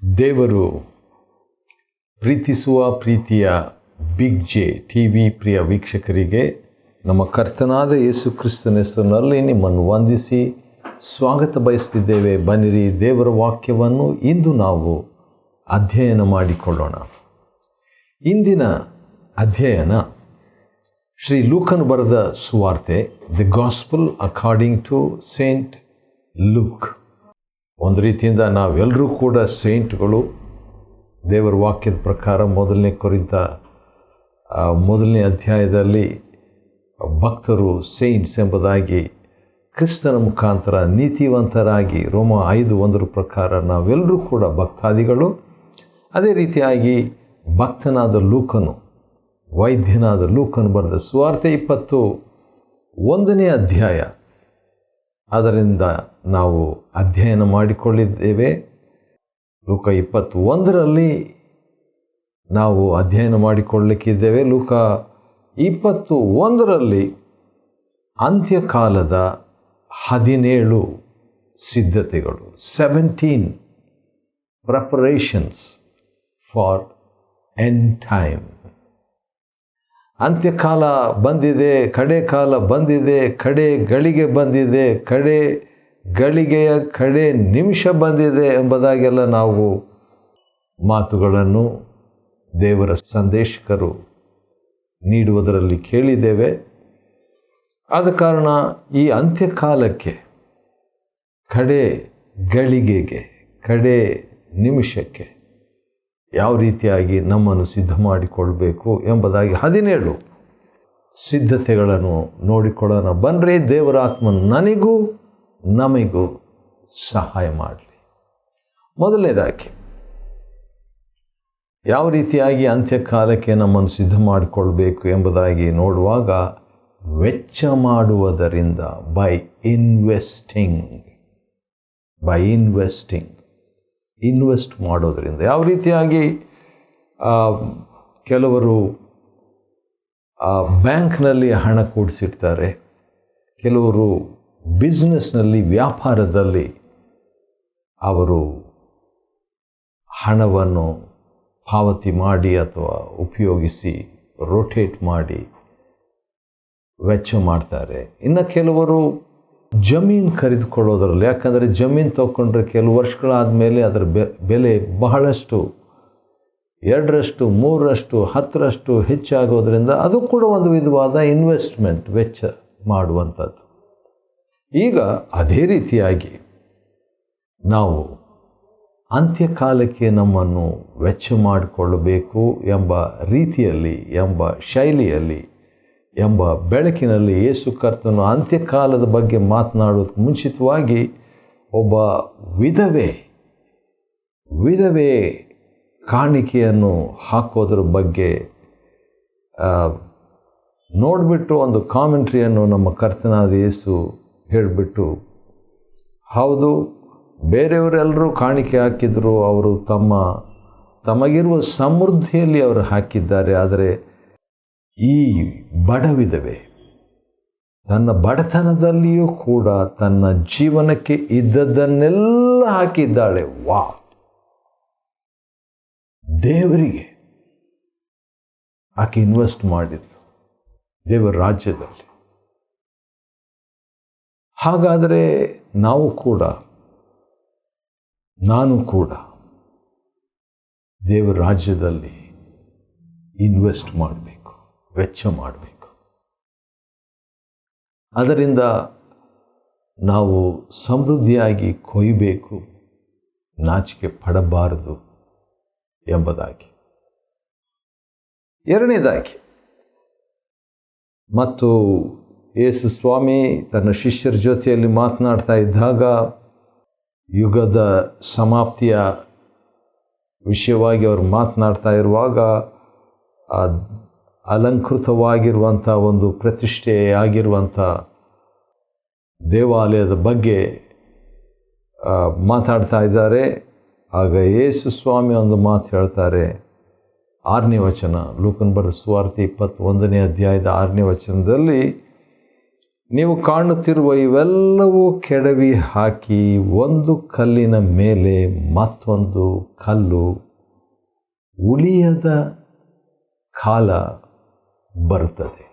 ದೇವರು ಪ್ರೀತಿಸುವ ಪ್ರೀತಿಯ ಬಿಗ್ ಜೆ ಟಿವಿ ಪ್ರಿಯ ವೀಕ್ಷಕರಿಗೆ ನಮ್ಮ ಕರ್ತನಾದ ಯೇಸು ಕ್ರಿಸ್ತನ ಹೆಸರಿನಲ್ಲಿ ನಿಮ್ಮನ್ನು ವಂದಿಸಿ ಸ್ವಾಗತ ಬಯಸ್ತಿದ್ದೇವೆ. ಬನ್ನಿರಿ, ದೇವರ ವಾಕ್ಯವನ್ನು ಇಂದು ನಾವು ಅಧ್ಯಯನ ಮಾಡಿಕೊಳ್ಳೋಣ. ಇಂದಿನ ಅಧ್ಯಯನ ಶ್ರೀ ಲೂಕನು ಬರೆದ ಸುವಾರ್ತೆ, the gospel according to Saint Luke. ಒಂದು ರೀತಿಯಿಂದ ನಾವೆಲ್ಲರೂ ಕೂಡ ಸೇಂಟ್ಗಳು. ದೇವರ ವಾಕ್ಯದ ಪ್ರಕಾರ ಮೊದಲನೇ ಕೊರಿಂಥ ಮೊದಲನೇ ಅಧ್ಯಾಯದಲ್ಲಿ ಭಕ್ತರು ಸೇಂಟ್ಸ್ ಎಂಬುದಾಗಿ ಕ್ರಿಸ್ತನ ಮುಖಾಂತರ ನೀತಿವಂತರಾಗಿ ರೋಮ 5:1 ಪ್ರಕಾರ ನಾವೆಲ್ಲರೂ ಕೂಡ ಭಕ್ತಾದಿಗಳು. ಅದೇ ರೀತಿಯಾಗಿ ಭಕ್ತನಾದ ಲೂಕನು, ವೈದ್ಯನಾದ ಲೂಕನು ಬರೆದ ಸುವಾರ್ತೆ 21ನೇ ಅಧ್ಯಾಯ, ಅದರಿಂದ ನಾವು ಅಧ್ಯಯನ ಮಾಡಿಕೊಳ್ಳಿದ್ದೇವೆ. ಲೂಕ 21ರಲ್ಲಿ ನಾವು ಅಧ್ಯಯನ ಮಾಡಿಕೊಳ್ಳಲಿಕ್ಕಿದ್ದೇವೆ. ಲೂಕ 21ರಲ್ಲಿ ಅಂತ್ಯಕಾಲದ 17 ಸಿದ್ಧತೆಗಳು, 17 ಪ್ರಿಪರೇಷನ್ಸ್ ಫಾರ್ ಎಂಡ್ ಟೈಮ್. ಅಂತ್ಯಕಾಲ ಬಂದಿದೆ, ಕಡೆ ಕಾಲ ಬಂದಿದೆ, ಕಡೆ ಗಳಿಗೆ ಬಂದಿದೆ, ಕಡೆ ಗಳಿಗೆಯ ಕಡೆ ನಿಮಿಷ ಬಂದಿದೆ ಎಂಬುದಾಗೆಲ್ಲ ನಾವು ಮಾತುಗಳನ್ನು ದೇವರ ಸಂದೇಶಕರು ನೀಡುವುದರಲ್ಲಿ ಕೇಳಿದ್ದೇವೆ. ಆದ ಕಾರಣ ಈ ಅಂತ್ಯಕಾಲಕ್ಕೆ, ಕಡೆ ಗಳಿಗೆಗೆ, ಕಡೆ ನಿಮಿಷಕ್ಕೆ ಯಾವ ರೀತಿಯಾಗಿ ನಮ್ಮನ್ನು ಸಿದ್ಧ ಮಾಡಿಕೊಳ್ಬೇಕು ಎಂಬುದಾಗಿ 17 ಸಿದ್ಧತೆಗಳನ್ನು ನೋಡಿಕೊಳ್ಳೋಣ. ಬನ್ನಿರಿ, ದೇವರ ಆತ್ಮನು ನನಗೂ ನಮಗೂ ಸಹಾಯ ಮಾಡಲಿ. ಮೊದಲನೇದಾಗಿ ಯಾವ ರೀತಿಯಾಗಿ ಅಂತ್ಯಕಾಲಕ್ಕೆ ನಮ್ಮನ್ನು ಸಿದ್ಧ ಮಾಡಿಕೊಳ್ಬೇಕು ಎಂಬುದಾಗಿ ನೋಡುವಾಗ, ವೆಚ್ಚ ಮಾಡುವುದರಿಂದ, ಬೈ ಇನ್ವೆಸ್ಟ್ ಮಾಡೋದರಿಂದ. ಯಾವ ರೀತಿಯಾಗಿ ಕೆಲವರು ಬ್ಯಾಂಕ್ನಲ್ಲಿ ಹಣ ಕೂಡಿಸಿರ್ತಾರೆ, ಕೆಲವರು ಬಿಸ್ನೆಸ್ನಲ್ಲಿ, ವ್ಯಾಪಾರದಲ್ಲಿ ಅವರು ಹಣವನ್ನು ಪಾವತಿ ಮಾಡಿ ಅಥವಾ ಉಪಯೋಗಿಸಿ ರೊಟೇಟ್ ಮಾಡಿ ವೆಚ್ಚ ಮಾಡ್ತಾರೆ. ಇನ್ನು ಕೆಲವರು ಜಮೀನು ಖರೀದುಕೊಳ್ಳೋದ್ರಲ್ಲಿ, ಯಾಕಂದರೆ ಜಮೀನು ತಗೊಂಡ್ರೆ ಕೆಲವು ವರ್ಷಗಳಾದಮೇಲೆ ಅದರ ಬೆಲೆ ಬಹಳಷ್ಟು 2ರಷ್ಟು 3ರಷ್ಟು 10ರಷ್ಟು ಹೆಚ್ಚಾಗೋದ್ರಿಂದ ಅದು ಕೂಡ ಒಂದು ವಿಧವಾದ ಇನ್ವೆಸ್ಟ್ಮೆಂಟ್, ವೆಚ್ಚ ಮಾಡುವಂಥದ್ದು. ಈಗ ಅದೇ ರೀತಿಯಾಗಿ ನಾವು ಅಂತ್ಯಕಾಲಕ್ಕೆ ನಮ್ಮನ್ನು ವೆಚ್ಚ ಮಾಡಿಕೊಳ್ಳಬೇಕು ಎಂಬ ರೀತಿಯಲ್ಲಿ, ಎಂಬ ಶೈಲಿಯಲ್ಲಿ, ಎಂಬ ಬೆಳಕಿನಲ್ಲಿ ಯೇಸು ಕರ್ತನು ಅಂತ್ಯಕಾಲದ ಬಗ್ಗೆ ಮಾತನಾಡೋದಕ್ಕೆ ಮುಂಚಿತವಾಗಿ ಒಬ್ಬ ವಿಧವೆ ಕಾಣಿಕೆಯನ್ನು ಹಾಕೋದ್ರ ಬಗ್ಗೆ ನೋಡಿಬಿಟ್ಟು ಒಂದು ಕಾಮೆಂಟ್ರಿಯನ್ನು ನಮ್ಮ ಕರ್ತನಾದ ಯೇಸು ಹೇಳಿಬಿಟ್ಟು, ಹೌದು, ಬೇರೆಯವರೆಲ್ಲರೂ ಕಾಣಿಕೆ ಹಾಕಿದರು, ಅವರು ತಮಗಿರುವ ಸಮೃದ್ಧಿಯಲ್ಲಿ ಅವರು ಹಾಕಿದ್ದಾರೆ. ಆದರೆ ಈ ಬಡವಿಧವೆ ತನ್ನ ಬಡತನದಲ್ಲಿಯೂ ಕೂಡ ತನ್ನ ಜೀವನಕ್ಕೆ ಇದ್ದದ್ದನ್ನೆಲ್ಲ ಹಾಕಿದ್ದಾಳೆ. ದೇವರಿಗೆ ಆಕೆ ಇನ್ವೆಸ್ಟ್ ಮಾಡಿದ್ದು, ದೇವರ ರಾಜ್ಯದಲ್ಲಿ. ಹಾಗಾದರೆ ನಾನು ಕೂಡ ದೇವರ ರಾಜ್ಯದಲ್ಲಿ ಇನ್ವೆಸ್ಟ್ ಮಾಡಬೇಕು, ವೆಚ್ಚ ಮಾಡಬೇಕು. ಅದರಿಂದ ನಾವು ಸಮೃದ್ಧಿಯಾಗಿ ಕೊಯ್ಯಬೇಕು, ನಾಚಿಕೆ ಪಡಬಾರದು ಎಂಬುದಾಗಿ. ಎರಡನೇದಾಗಿ, ಮತ್ತು ಯೇಸು ಸ್ವಾಮಿ ತನ್ನ ಶಿಷ್ಯರ ಜೊತೆಯಲ್ಲಿ ಮಾತನಾಡ್ತಾ ಇದ್ದಾಗ ಯುಗದ ಸಮಾಪ್ತಿಯ ವಿಷಯವಾಗಿ ಅವರು ಮಾತನಾಡ್ತಾ ಇರುವಾಗ, ಅಲಂಕೃತವಾಗಿರುವಂಥ ಒಂದು ಪ್ರತಿಷ್ಠೆಯಾಗಿರುವಂಥ ದೇವಾಲಯದ ಬಗ್ಗೆ ಮಾತಾಡ್ತಾ ಇದ್ದಾರೆ. ಆಗ ಯೇಸು ಸ್ವಾಮಿ ಒಂದು ಮಾತು ಹೇಳ್ತಾರೆ, 6ನೇ ವಚನ, ಲೂಕನ ಬರೆದ ಸುವಾರ್ತೆ 21ನೇ ಅಧ್ಯಾಯದ 6ನೇ ವಚನದಲ್ಲಿ, ನೀವು ಕಾಣುತ್ತಿರುವ ಇವೆಲ್ಲವೂ ಕೆಡವಿ ಹಾಕಿ ಒಂದು ಕಲ್ಲಿನ ಮೇಲೆ ಮತ್ತೊಂದು ಕಲ್ಲು ಉಳಿಯದ ಕಾಲ ಬರುತ್ತದೆ.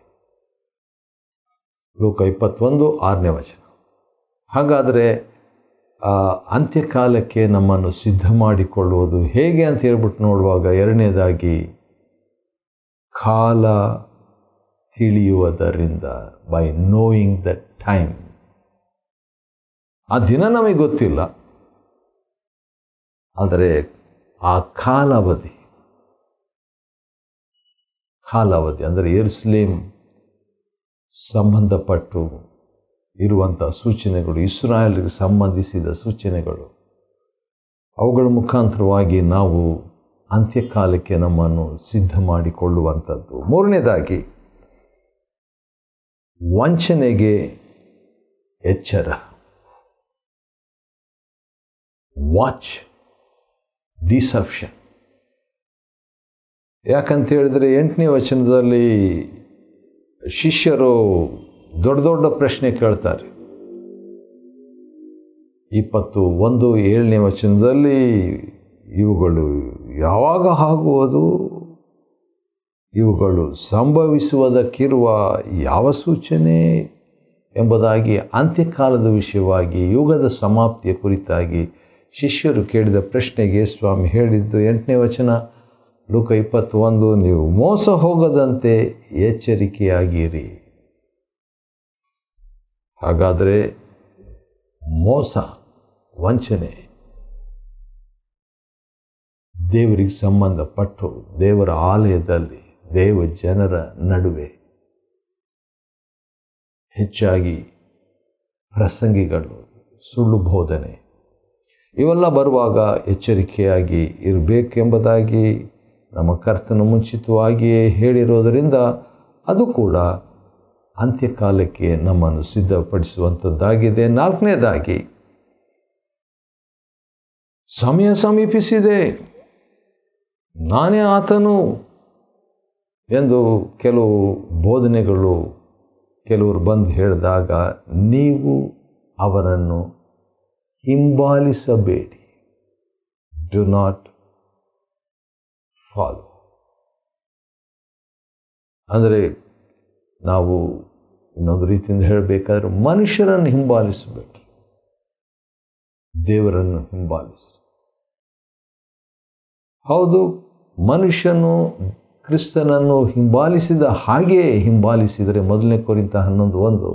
ಲೂಕ 21:6. ಹಾಗಾದರೆ ಅಂತ್ಯಕಾಲಕ್ಕೆ ನಮ್ಮನ್ನು ಸಿದ್ಧ ಮಾಡಿಕೊಳ್ಳುವುದು ಹೇಗೆ ಅಂತ ಹೇಳ್ಬಿಟ್ಟು ನೋಡುವಾಗ, ಎರಡನೇದಾಗಿ ಕಾಲ ತಿಳಿಯುವುದರಿಂದ, ಬೈ ನೋಯಿಂಗ್ ದ ಟೈಮ್. ಆ ದಿನ ನಮಗೆ ಗೊತ್ತಿಲ್ಲ, ಆದರೆ ಆ ಕಾಲಾವಧಿ ಅಂದರೆ ಯೆರೂಸಲೇಮ್ ಸಂಬಂಧಪಟ್ಟು ಇರುವಂಥ ಸೂಚನೆಗಳು, ಇಸ್ರಾಯೇಲಿಗೆ ಸಂಬಂಧಿಸಿದ ಸೂಚನೆಗಳು, ಅವುಗಳ ಮುಖಾಂತರವಾಗಿ ನಾವು ಅಂತ್ಯಕಾಲಕ್ಕೆ ನಮ್ಮನ್ನು ಸಿದ್ಧ ಮಾಡಿಕೊಳ್ಳುವಂಥದ್ದು. ಮೂರನೇದಾಗಿ ವಂಚನೆಗೆ ಎಚ್ಚರ. Watch deception. ಯಾಕಂತ ಹೇಳಿದರೆ 8ನೇ ವಚನದಲ್ಲಿ ಶಿಷ್ಯರು ದೊಡ್ಡ ದೊಡ್ಡ ಪ್ರಶ್ನೆ ಕೇಳ್ತಾರೆ. 21:7ನೇ ವಚನದಲ್ಲಿ ಇವುಗಳು ಯಾವಾಗ ಆಗುವುದು, ಇವುಗಳು ಸಂಭವಿಸುವುದಕ್ಕಿರುವ ಯಾವ ಸೂಚನೆ ಎಂಬುದಾಗಿ ಅಂತ್ಯಕಾಲದ ವಿಷಯವಾಗಿ, ಯುಗದ ಸಮಾಪ್ತಿಯ ಕುರಿತಾಗಿ ಶಿಷ್ಯರು ಕೇಳಿದ ಪ್ರಶ್ನೆಗೆ ಸ್ವಾಮಿ ಹೇಳಿದ್ದು 8ನೇ ವಚನ, ಲೂಕ 21, ನೀವು ಮೋಸ ಹೋಗದಂತೆ ಎಚ್ಚರಿಕೆಯಾಗಿರಿ. ಹಾಗಾದರೆ ಮೋಸ, ವಂಚನೆ ದೇವರಿಗೆ ಸಂಬಂಧಪಟ್ಟು ದೇವರ ಆಲಯದಲ್ಲಿ ದೇವ ಜನರ ನಡುವೆ ಹೆಚ್ಚಾಗಿ ಪ್ರಸಂಗಿಗಳು, ಸುಳ್ಳು ಬೋಧನೆ ಇವೆಲ್ಲ ಬರುವಾಗ ಎಚ್ಚರಿಕೆಯಾಗಿ ಇರಬೇಕೆಂಬುದಾಗಿ ನಮ್ಮ ಕರ್ತನ ಮುಂಚಿತವಾಗಿಯೇ ಹೇಳಿರೋದರಿಂದ ಅದು ಕೂಡ ಅಂತ್ಯಕಾಲಕ್ಕೆ ನಮ್ಮನ್ನು ಸಿದ್ಧಪಡಿಸುವಂಥದ್ದಾಗಿದೆ. 4ನೇದಾಗಿ ಸಮಯ ಸಮೀಪಿಸಿದೆ, ನಾನೇ ಆತನು ಎಂದು ಕೆಲವು ಬೋಧನೆಗಳು ಕೆಲವರು ಬಂದು ಹೇಳಿದಾಗ ನೀವು ಅವರನ್ನು ಹಿಂಬಾಲಿಸಬೇಡಿ. Do not follow. ಅಂದರೆ ನಾವು ಇನ್ನೊಂದು ರೀತಿಯಿಂದ ಹೇಳಬೇಕಾದ್ರೆ ಮನುಷ್ಯರನ್ನು ಹಿಂಬಾಲಿಸಬೇಡಿ, ದೇವರನ್ನು ಹಿಂಬಾಲಿಸಿ. ಹೌದು, ಮನುಷ್ಯನು ಕ್ರಿಸ್ತನನ್ನು ಹಿಂಬಾಲಿಸಿದ ಹಾಗೆಯೇ ಹಿಂಬಾಲಿಸಿದರೆ, 1 ಕೊರಿಂಥ 11:1,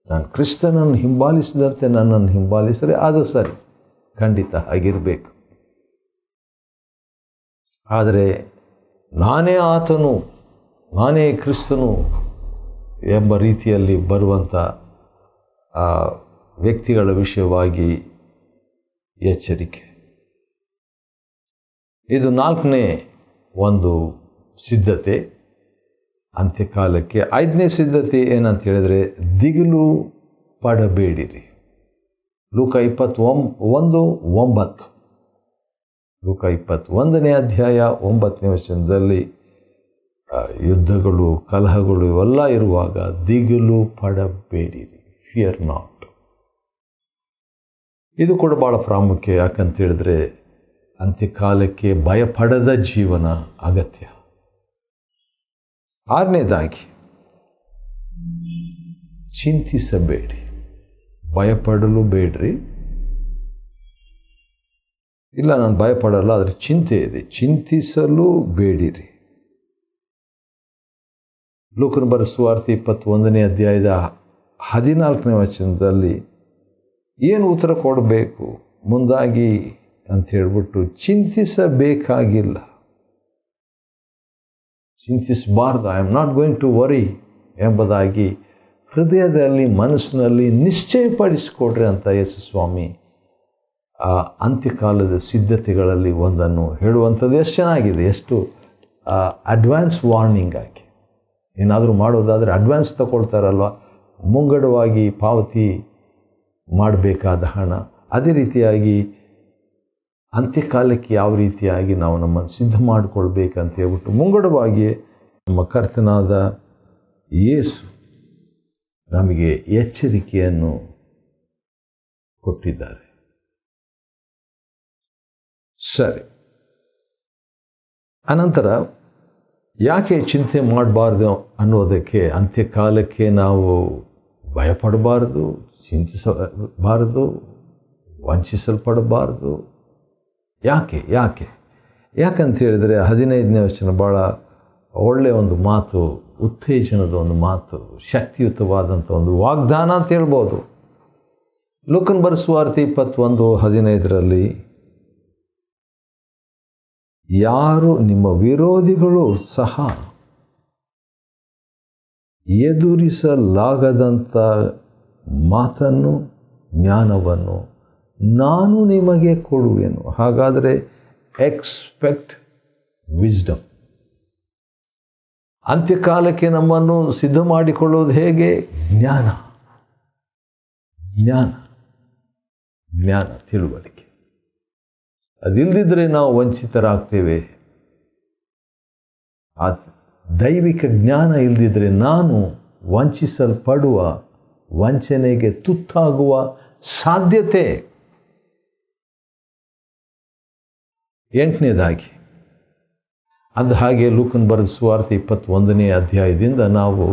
ನಾನು ಕ್ರಿಸ್ತನನ್ನು ಹಿಂಬಾಲಿಸಿದಂತೆ ನನ್ನನ್ನು ಹಿಂಬಾಲಿಸಿದರೆ ಅದು ಸರಿ, ಖಂಡಿತ ಆಗಿರಬೇಕು. ಆದರೆ ನಾನೇ ಆತನು, ನಾನೇ ಕ್ರಿಸ್ತನು ಎಂಬ ರೀತಿಯಲ್ಲಿ ಬರುವಂಥ ವ್ಯಕ್ತಿಗಳ ವಿಷಯವಾಗಿ ಎಚ್ಚರಿಕೆ. ಇದು 4ನೇ ಒಂದು ಸಿದ್ಧತೆ ಅಂತ್ಯಕಾಲಕ್ಕೆ. 5ನೇ ಸಿದ್ಧತೆ ಏನಂತ ಹೇಳಿದರೆ, ದಿಗಿಲು ಪಡಬೇಡಿರಿ. ಲೂಕ 21:9. ಲೂಕ 21ನೇ ಅಧ್ಯಾಯ 9ನೇ ವಚನದಲ್ಲಿ ಯುದ್ಧಗಳು, ಕಲಹಗಳು ಇವೆಲ್ಲ ಇರುವಾಗ ದಿಗಿಲು ಪಡಬೇಡಿರಿ, ಫಿಯರ್ ನಾಟ್. ಇದು ಕೂಡ ಭಾಳ ಪ್ರಾಮುಖ್ಯ. ಯಾಕಂತ ಹೇಳಿದ್ರೆ ಅಂತ್ಯಕಾಲಕ್ಕೆ ಭಯಪಡದ ಜೀವನ ಅಗತ್ಯ. 6ನೇದಾಗಿ ಚಿಂತಿಸಬೇಡಿ. ಭಯಪಡಲು ಬೇಡ್ರಿ. ಇಲ್ಲ, ನಾನು ಭಯಪಡಲ್ಲ, ಆದರೆ ಚಿಂತೆ ಇದೆ, ಚಿಂತಿಸಲು ಬೇಡಿರಿ. ಲೂಕನ ಬರೆದ ಸುವಾರ್ತೆ 21ನೇ ಅಧ್ಯಾಯದ 14ನೇ ವಚನದಲ್ಲಿ ಏನು ಉತ್ತರ ಕೊಡಬೇಕು ಮುಂದಾಗಿ ಅಂತ ಹೇಳ್ಬಿಟ್ಟು ಚಿಂತಿಸಬೇಕಾಗಿಲ್ಲ, ಚಿಂತಿಸಬಾರ್ದು. I am not going to worry ಎಂಬುದಾಗಿ ಹೃದಯದಲ್ಲಿ, ಮನಸ್ಸಿನಲ್ಲಿ ನಿಶ್ಚಯಪಡಿಸಿಕೊಡ್ರಿ ಅಂತ ಯೇಸು ಸ್ವಾಮಿ ಆ ಅಂತ್ಯಕಾಲದ ಸಿದ್ಧತೆಗಳಲ್ಲಿ ಒಂದನ್ನು ಹೇಳುವಂಥದ್ದು ಎಷ್ಟು ಚೆನ್ನಾಗಿದೆ, ಎಷ್ಟು ಅಡ್ವಾನ್ಸ್ ವಾರ್ನಿಂಗ್ ಆಗಿ. ಏನಾದರೂ ಮಾಡೋದಾದರೆ ಅಡ್ವಾನ್ಸ್ ತಗೊಳ್ತಾರಲ್ವ, ಮುಂಗಡವಾಗಿ ಪಾವತಿ ಮಾಡಬೇಕಾದ ಹಣ. ಅದೇ ರೀತಿಯಾಗಿ ಅಂತ್ಯಕಾಲಕ್ಕೆ ಯಾವ ರೀತಿಯಾಗಿ ನಾವು ನಮ್ಮನ್ನು ಸಿದ್ಧ ಮಾಡಿಕೊಳ್ಬೇಕಂತ ಹೇಳ್ಬಿಟ್ಟು ಮುಂಗಡವಾಗಿ ನಮ್ಮ ಕರ್ತನಾದ ಯೇಸು ನಮಗೆ ಎಚ್ಚರಿಕೆಯನ್ನು ಕೊಟ್ಟಿದ್ದಾರೆ. ಸರಿ, ಅನಂತರ ಯಾಕೆ ಚಿಂತೆ ಮಾಡಬಾರ್ದು ಅನ್ನೋದಕ್ಕೆ, ಅಂತ್ಯಕಾಲಕ್ಕೆ ನಾವು ಭಯಪಡಬಾರ್ದು, ಚಿಂತಿಸಬಾರದು, ವಂಚಿಸಲ್ಪಡಬಾರ್ದು. ಯಾಕಂತ ಹೇಳಿದರೆ 15ನೇ ವಚನ ಭಾಳ ಒಳ್ಳೆಯ ಒಂದು ಮಾತು, ಉತ್ತೇಜನದ ಒಂದು ಮಾತು, ಶಕ್ತಿಯುತವಾದಂಥ ಒಂದು ವಾಗ್ದಾನ ಅಂತ ಹೇಳ್ಬೋದು. ಲೂಕನ ಬರೆದ ಸುವಾರ್ತೆ 21:15 ಯಾರು ನಿಮ್ಮ ವಿರೋಧಿಗಳು ಸಹ ಎದುರಿಸಲಾಗದಂಥ ಮಾತನ್ನು, ಜ್ಞಾನವನ್ನು ನಾನು ನಿಮಗೆ ಕೊಡುವೆನು. ಹಾಗಾದರೆ ಎಕ್ಸ್ಪೆಕ್ಟ್ ವಿಸ್ಡಮ್. ಅಂತ್ಯಕಾಲಕ್ಕೆ ನಮ್ಮನ್ನು ಸಿದ್ಧ ಮಾಡಿಕೊಳ್ಳೋದು ಹೇಗೆ? ಜ್ಞಾನ, ತಿಳುವಳಿಕೆ. ಅದಿಲ್ಲದಿದ್ದರೆ ನಾವು ವಂಚಿತರಾಗ್ತೇವೆ. ಆ ದೈವಿಕ ಜ್ಞಾನ ಇಲ್ಲದಿದ್ದರೆ ನಾನು ವಂಚಿಸಲ್ಪಡುವ, ವಂಚನೆಗೆ ತುತ್ತಾಗುವ ಸಾಧ್ಯತೆ. 8ನೇದಾಗಿ, ಅಂದ ಹಾಗೆ ಲೂಕನ ಬರೆದ ಸುವಾರ್ತೆ 21ನೇ ಅಧ್ಯಾಯದಿಂದ ನಾವು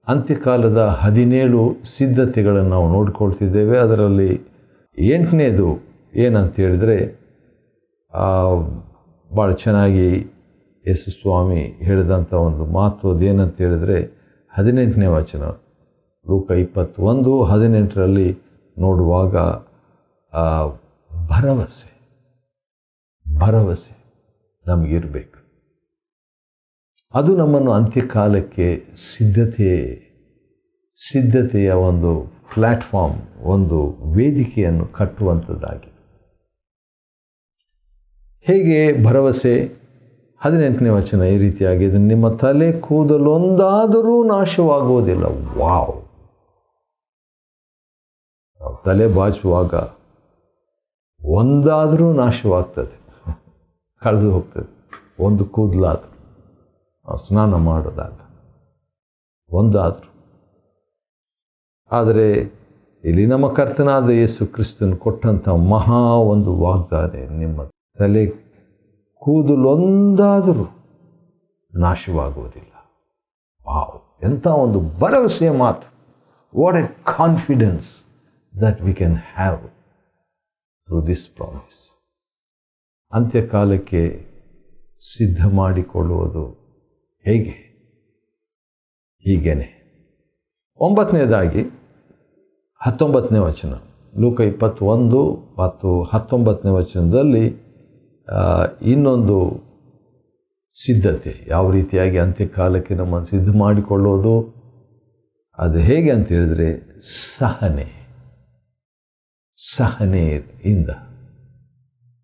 ಅಂತ್ಯಕಾಲದ 17 ಸಿದ್ಧತೆಗಳನ್ನು ನಾವು ನೋಡ್ಕೊಳ್ತಿದ್ದೇವೆ. ಅದರಲ್ಲಿ 8ನೇದು ಏನಂತ ಹೇಳಿದರೆ, ಭಾಳ ಚೆನ್ನಾಗಿ ಯೇಸು ಸ್ವಾಮಿ ಹೇಳಿದಂಥ ಒಂದು ಮಾತು. ಅದೇನಂತ ಹೇಳಿದರೆ 18ನೇ ವಚನ, ಲೂಕ 21:18 ನೋಡುವಾಗ ಭರವಸೆ ನಮಗಿರಬೇಕು. ಅದು ನಮ್ಮನ್ನು ಅಂತ್ಯಕಾಲಕ್ಕೆ ಸಿದ್ಧತೆಯ ಒಂದು ಪ್ಲ್ಯಾಟ್ಫಾರ್ಮ್, ಒಂದು ವೇದಿಕೆಯನ್ನು ಕಟ್ಟುವಂಥದ್ದಾಗಿದೆ. ಹೇಗೆ ಭರವಸೆ? 18ನೇ ವಚನ ಈ ರೀತಿಯಾಗಿದೆ, ನಿಮ್ಮ ತಲೆ ಕೂದಲೊಂದಾದರೂ ನಾಶವಾಗುವುದಿಲ್ಲ. ವಾವ್! ತಲೆ ಬಾಚುವಾಗ ಒಂದಾದರೂ ನಾಶವಾಗ್ತದೆ, ಕಳೆದು ಹೋಗ್ತದೆ. ಒಂದು ಕೂದಲಾದರೂ, ಸ್ನಾನ ಮಾಡೋದಾಗ ಒಂದಾದರೂ. ಆದರೆ ಇಲ್ಲಿ ನಮ್ಮ ಕರ್ತನಾದ ಯೇಸು ಕ್ರಿಸ್ತನು ಕೊಟ್ಟಂಥ ಮಹಾ ಒಂದು ವಾಗ್ದಾನ, ನಿಮ್ಮ ತಲೆ ಕೂದಲೊಂದಾದರೂ ನಾಶವಾಗುವುದಿಲ್ಲ. ವಾವ್! ಎಂಥ ಒಂದು ಭರವಸೆಯ ಮಾತು. What A confidence that we can have through this promise. ಅಂತ್ಯಕಾಲಕ್ಕೆ ಸಿದ್ಧ ಮಾಡಿಕೊಳ್ಳುವುದು ಹೇಗೆ? ಹೀಗೇನೆ. 9ನೇದಾಗಿ 19ನೇ ವಚನ, ಲೂಕ 21 ಮತ್ತು 19ನೇ ವಚನದಲ್ಲಿ ಇನ್ನೊಂದು ಸಿದ್ಧತೆ, ಯಾವ ರೀತಿಯಾಗಿ ಅಂತ್ಯಕಾಲಕ್ಕೆ ನಮ್ಮನ್ನು ಸಿದ್ಧ ಮಾಡಿಕೊಳ್ಳೋದು, ಅದು ಹೇಗೆ ಅಂತ ಹೇಳಿದರೆ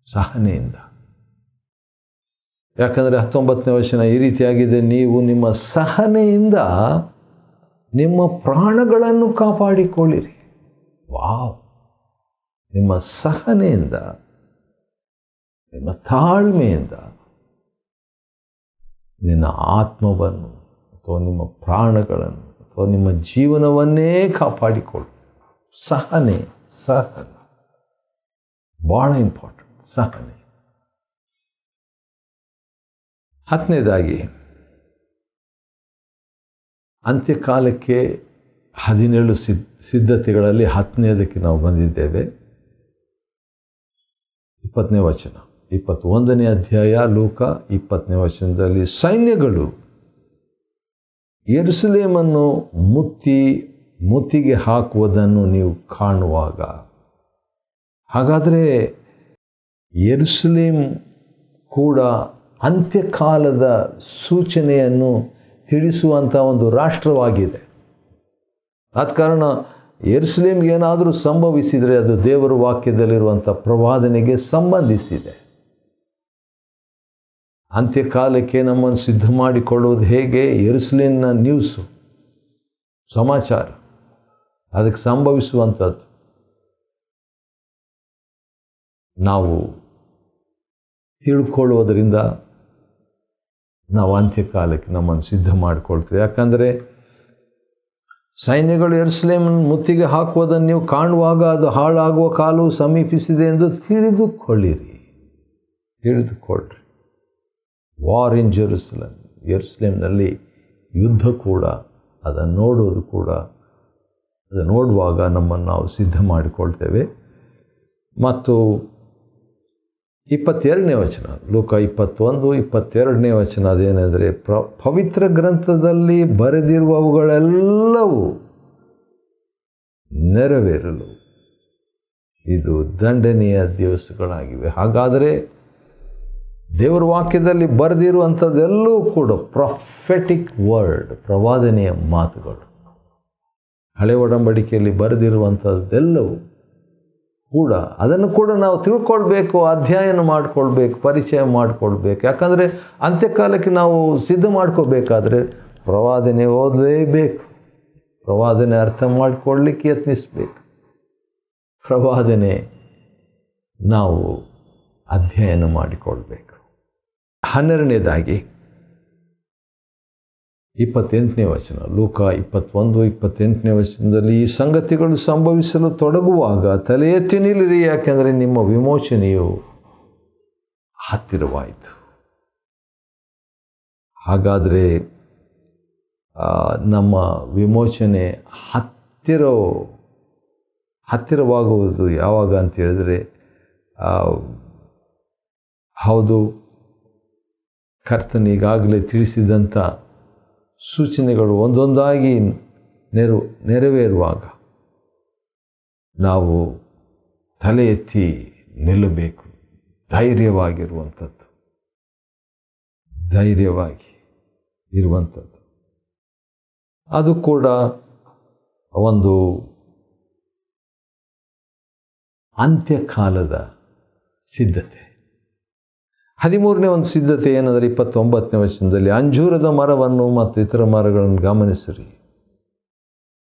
ಸಹನೆಯಿಂದ. ಯಾಕಂದರೆ 19ನೇ ವಚನ ಈ ರೀತಿಯಾಗಿದೆ, ನೀವು ನಿಮ್ಮ ಸಹನೆಯಿಂದ ನಿಮ್ಮ ಪ್ರಾಣಗಳನ್ನು ಕಾಪಾಡಿಕೊಳ್ಳಿರಿ. ವಾವ್! ನಿಮ್ಮ ಸಹನೆಯಿಂದ, ನಿಮ್ಮ ತಾಳ್ಮೆಯಿಂದ ನಿನ್ನ ಆತ್ಮವನ್ನು ಅಥವಾ ನಿಮ್ಮ ಪ್ರಾಣಗಳನ್ನು ಅಥವಾ ನಿಮ್ಮ ಜೀವನವನ್ನೇ ಕಾಪಾಡಿಕೊಳ್ಳು. ಸಹನೆ ಭಾಳ ಇಂಪಾರ್ಟೆಂಟ್. ಸಹನೆ. 10ನೇದಾಗಿ, ಅಂತ್ಯಕಾಲಕ್ಕೆ 17 ಸಿದ್ಧತೆಗಳಲ್ಲಿ 10ನೇದಕ್ಕೆ ನಾವು ಬಂದಿದ್ದೇವೆ. 20ನೇ ವಚನ, 21ನೇ ಅಧ್ಯಾಯ ಲೂಕ 20ನೇ ವಚನದಲ್ಲಿ, ಸೈನ್ಯಗಳು ಯೆರೂಸಲೇಮನ್ನು ಮುತ್ತಿಗೆ ಹಾಕುವುದನ್ನು ನೀವು ಕಾಣುವಾಗ. ಹಾಗಾದರೆ ಯೆರೂಸಲೇಮ್ ಕೂಡ ಅಂತ್ಯಕಾಲದ ಸೂಚನೆಯನ್ನು ತಿಳಿಸುವಂಥ ಒಂದು ರಾಷ್ಟ್ರವಾಗಿದೆ. ಆದ ಕಾರಣ ಯೆರೂಸಲೇಮ್ಗೆ ಏನಾದರೂ ಸಂಭವಿಸಿದರೆ ಅದು ದೇವರ ವಾಕ್ಯದಲ್ಲಿರುವಂಥ ಪ್ರವಾದನೆಗೆ ಸಂಬಂಧಿಸಿದೆ. ಅಂತ್ಯಕಾಲಕ್ಕೆ ನಮ್ಮನ್ನು ಸಿದ್ಧ ಮಾಡಿಕೊಳ್ಳುವುದು ಹೇಗೆ? ಯೆರೂಸಲೇಮಿನ ನ್ಯೂಸು, ಸಮಾಚಾರ, ಅದಕ್ಕೆ ಸಂಭವಿಸುವಂಥದ್ದು ನಾವು ತಿಳ್ಕೊಳ್ಳೋದರಿಂದ ನಾವು ಅಂತ್ಯಕಾಲಕ್ಕೆ ನಮ್ಮನ್ನು ಸಿದ್ಧ ಮಾಡಿಕೊಳ್ತೇವೆ. ಯಾಕಂದರೆ ಸೈನ್ಯಗಳು ಯೆರೂಸಲೇಮನ್ನು ಮುತ್ತಿಗೆ ಹಾಕುವುದನ್ನು ನೀವು ಕಾಣುವಾಗ ಅದು ಹಾಳಾಗುವ ಕಾಲವು ಸಮೀಪಿಸಿದೆ ಎಂದು ತಿಳಿದುಕೊಳ್ಳಿರಿ. ವಾರ್ ಇನ್ ಜೆರೂಸಲೇಮ್, ಯೆರೂಸಲೇಮ್ನಲ್ಲಿ ಯುದ್ಧ ಕೂಡ, ಅದನ್ನು ನೋಡೋದು ಕೂಡ, ಅದು ನೋಡುವಾಗ ನಮ್ಮನ್ನು ನಾವು ಸಿದ್ಧ ಮಾಡಿಕೊಳ್ತೇವೆ. ಮತ್ತು 22ನೇ ವಚನ, ಲೂಕ 21:22ನೇ ವಚನ ಅದೇನೆಂದರೆ, ಪವಿತ್ರ ಗ್ರಂಥದಲ್ಲಿ ಬರೆದಿರುವವುಗಳೆಲ್ಲವೂ ನೆರವೇರಲು ಇದು ದಂಡನೆಯ ದಿವಸಗಳಾಗಿವೆ. ಹಾಗಾದರೆ ದೇವರ ವಾಕ್ಯದಲ್ಲಿ ಬರೆದಿರುವಂಥದ್ದೆಲ್ಲವೂ ಕೂಡ ಪ್ರೊಫೆಟಿಕ್ ವರ್ಡ್, ಪ್ರವಾದನೆಯ ಮಾತುಗಳು. ಹಳೆ ಒಡಂಬಡಿಕೆಯಲ್ಲಿ ಬರೆದಿರುವಂಥದ್ದೆಲ್ಲವೂ ಕೂಡ, ಅದನ್ನು ಕೂಡ ನಾವು ತಿಳ್ಕೊಳ್ಬೇಕು, ಅಧ್ಯಯನ ಮಾಡಿಕೊಳ್ಬೇಕು, ಪರಿಚಯ ಮಾಡಿಕೊಳ್ಬೇಕು. ಯಾಕಂದರೆ ಅಂತ್ಯಕಾಲಕ್ಕೆ ನಾವು ಸಿದ್ಧ ಮಾಡ್ಕೋಬೇಕಾದ್ರೆ ಪ್ರವಾದನೆ ಓದಲೇಬೇಕು, ಪ್ರವಾದನೆ ಅರ್ಥ ಮಾಡಿಕೊಳ್ಳಲಿಕ್ಕೆ ಯತ್ನಿಸಬೇಕು, ಪ್ರವಾದನೆ ನಾವು ಅಧ್ಯಯನ ಮಾಡಿಕೊಳ್ಬೇಕು. 12ನೇದಾಗಿ 28ನೇ ವಚನ, ಲೂಕ 21:28ನೇ ವಚನದಲ್ಲಿ, ಈ ಸಂಗತಿಗಳು ಸಂಭವಿಸಲು ತೊಡಗುವಾಗ ತಲೆ ಎತ್ತಿ ನಿಲ್ಲಿರಿ, ಯಾಕೆಂದರೆ ನಿಮ್ಮ ವಿಮೋಚನೆಯು ಹತ್ತಿರವಾಯಿತು. ಹಾಗಾದರೆ ನಮ್ಮ ವಿಮೋಚನೆ ಹತ್ತಿರವಾಗುವುದು ಯಾವಾಗ ಅಂತ ಹೇಳಿದರೆ, ಹೌದು, ಕರ್ತನಿಗಾಗಲೇ ತಿಳಿಸಿದಂಥ ಸೂಚನೆಗಳು ಒಂದೊಂದಾಗಿ ನೆರವೇರುವಾಗ ನಾವು ತಲೆ ಎತ್ತಿ ನಿಲ್ಲಬೇಕು. ಧೈರ್ಯವಾಗಿ ಇರುವಂಥದ್ದು ಅದು ಕೂಡ ಒಂದು ಅಂತ್ಯಕಾಲದ ಸಿದ್ಧತೆ. 13ನೇ ಒಂದು ಸಿದ್ಧತೆ ಏನಂದರೆ 29ನೇ ವಚನದಲ್ಲಿ, ಅಂಜೂರದ ಮರವನ್ನು ಮತ್ತು ಇತರ ಮರಗಳನ್ನು ಗಮನಿಸಿರಿ.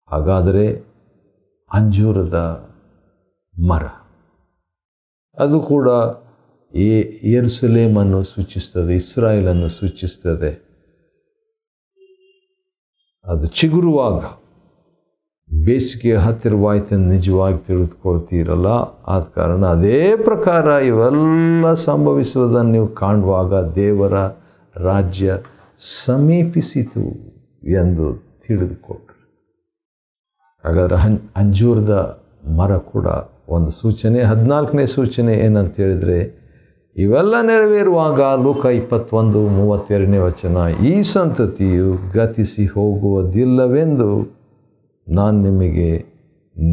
ಹಾಗಾದರೆ ಅಂಜೂರದ ಮರ ಅದು ಕೂಡ ಯೆರೂಸಲೇಮನ್ನು ಸೂಚಿಸ್ತದೆ, ಇಸ್ರಾಯೇಲನ್ನು ಸೂಚಿಸ್ತದೆ. ಅದು ಚಿಗುರುವಾಗ ಬೇಸಿಗೆ ಹತ್ತಿರವಾಯ್ತೆಂದು ನಿಜವಾಗಿ ತಿಳಿದುಕೊಳ್ತೀರಲ್ಲ, ಆದ ಕಾರಣ ಅದೇ ಪ್ರಕಾರ ಇವೆಲ್ಲ ಸಂಭವಿಸುವುದನ್ನು ನೀವು ಕಾಣುವಾಗ ದೇವರ ರಾಜ್ಯ ಸಮೀಪಿಸಿತು ಎಂದು ತಿಳಿದುಕೊಟ್ರು. ಹಾಗಾದರೆ ಅಂಜೂರದ ಮರ ಕೂಡ ಒಂದು ಸೂಚನೆ. 14ನೇ ಸೂಚನೆ ಏನಂತ ಹೇಳಿದರೆ, ಇವೆಲ್ಲ ನೆರವೇರುವಾಗ ಲೂಕ 21:32ನೇ ವಚನ, ಈ ಸಂತತಿಯು ಗತಿಸಿ ಹೋಗುವುದಿಲ್ಲವೆಂದು ನಾನು ನಿಮಗೆ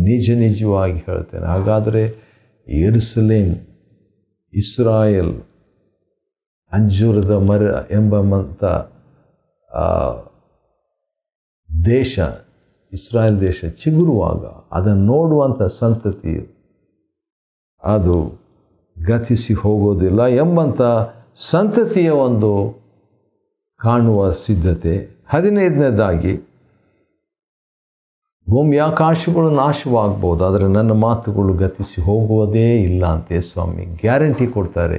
ನಿಜವಾಗಿ ಹೇಳ್ತೇನೆ. ಹಾಗಾದರೆ ಯೆರೂಸಲೇಮ್, ಇಸ್ರಾಯೇಲ್, ಅಂಜೂರದ ಮರ ಎಂಬಂಥ ದೇಶ, ಇಸ್ರಾಯೇಲ್ ದೇಶ ಚಿಗುರುವಾಗ ಅದನ್ನು ನೋಡುವಂಥ ಸಂತತಿಯು ಅದು ಗತಿಸಿ ಹೋಗೋದಿಲ್ಲ ಎಂಬಂಥ ಸಂತತಿಯ ಒಂದು ಕಾಣುವ ಸಿದ್ಧತೆ. 15ನೇದಾಗಿ, ಭೂಮಿ ಆಕಾಶಗಳು ನಾಶವಾಗ್ಬೋದು, ಆದರೆ ನನ್ನ ಮಾತುಗಳು ಗತಿಸಿ ಹೋಗುವುದೇ ಇಲ್ಲ ಅಂತ ಯೇಸುಸ್ವಾಮಿ ಗ್ಯಾರಂಟಿ ಕೊಡ್ತಾರೆ,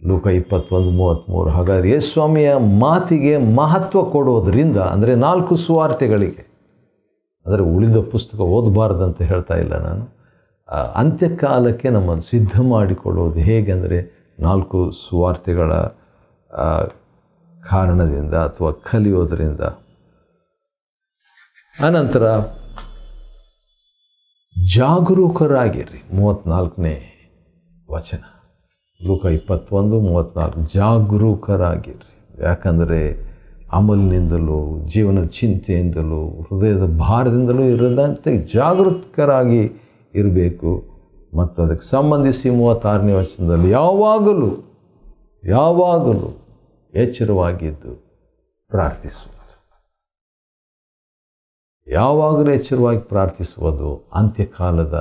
ಲೂಕ 21:33. ಹಾಗಾದರೆ ಯೇಸುಸ್ವಾಮಿಯ ಮಾತಿಗೆ ಮಹತ್ವ ಕೊಡೋದ್ರಿಂದ, ಅಂದರೆ 4 ಸುವಾರ್ತೆಗಳಿಗೆ, ಅಂದರೆ ಉಳಿದ ಪುಸ್ತಕ ಓದಬಾರ್ದಂತ ಹೇಳ್ತಾ ಇಲ್ಲ ನಾನು, ಅಂತ್ಯಕಾಲಕ್ಕೆ ನಮ್ಮನ್ನು ಸಿದ್ಧ ಮಾಡಿಕೊಳ್ಳೋದು ಹೇಗೆಂದರೆ 4 ಸುವಾರ್ತೆಗಳ ಕಾರಣದಿಂದ ಅಥವಾ ಕಲಿಯೋದರಿಂದ. ಅನಂತರ ಜಾಗರೂಕರಾಗಿರ್ರಿ, 34ನೇ ವಚನ, ಲೂಕ 21:34, ಜಾಗರೂಕರಾಗಿರ್ರಿ. ಯಾಕಂದರೆ ಅಮಲಿನಿಂದಲೂ ಜೀವನದ ಚಿಂತೆಯಿಂದಲೂ ಹೃದಯದ ಭಾರದಿಂದಲೂ ಇರದಂತೆ ಜಾಗರೂಕರಾಗಿ ಇರಬೇಕು. ಮತ್ತು ಅದಕ್ಕೆ ಸಂಬಂಧಿಸಿ 36ನೇ ವಚನದಲ್ಲಿ, ಯಾವಾಗಲೂ ಎಚ್ಚರವಾಗಿದ್ದು ಪ್ರಾರ್ಥಿಸುವುದು. ಯಾವಾಗಲೂ ಎಚ್ಚರವಾಗಿ ಪ್ರಾರ್ಥಿಸುವುದು ಅಂತ್ಯಕಾಲದ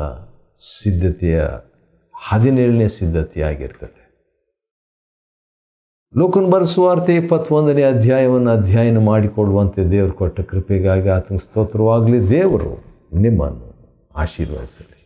ಸಿದ್ಧತೆಯ 17ನೇ ಸಿದ್ಧತೆಯಾಗಿರ್ತದೆ. ಲೂಕನ ಬರೆಸುವಾರ್ತೆ 21ನೇ ಅಧ್ಯಾಯವನ್ನು ಅಧ್ಯಯನ ಮಾಡಿಕೊಡುವಂತೆ ದೇವರು ಕೊಟ್ಟ ಕೃಪೆಗಾಗಿ ಆತನಿಗೆ ಸ್ತೋತ್ರವಾಗಲಿ. ದೇವರು ನಿಮ್ಮನ್ನು ಆಶೀರ್ವದಿಸಲಿ.